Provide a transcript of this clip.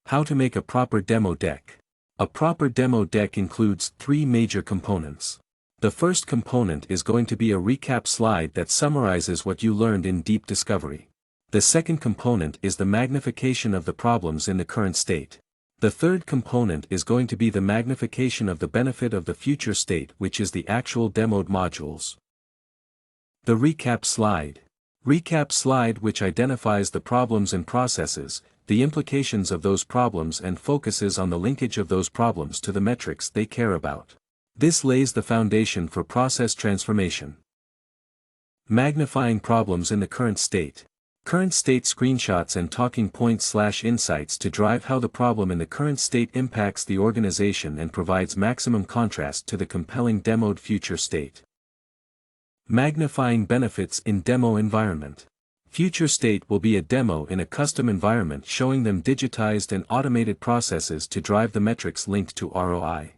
How to make a proper demo deck. A proper demo deck includes three major components. The first component is going to be a recap slide that summarizes what you learned in deep discovery. The second component is the magnification of the problems in the current state. The third component is going to be the magnification of the benefit of the future state, which is the actual demoed modules. The recap slide. Recap slide, which identifies the problems and processes, the implications of those problems, and focuses on the linkage of those problems to the metrics they care about. This lays the foundation for process transformation. Magnifying problems in the current state. Current state screenshots and talking points/insights to drive how the problem in the current state impacts the organization and provides maximum contrast to the compelling demoed future state. Magnifying benefits in demo environment. Future state will be a demo in a custom environment showing them digitized and automated processes to drive the metrics linked to ROI.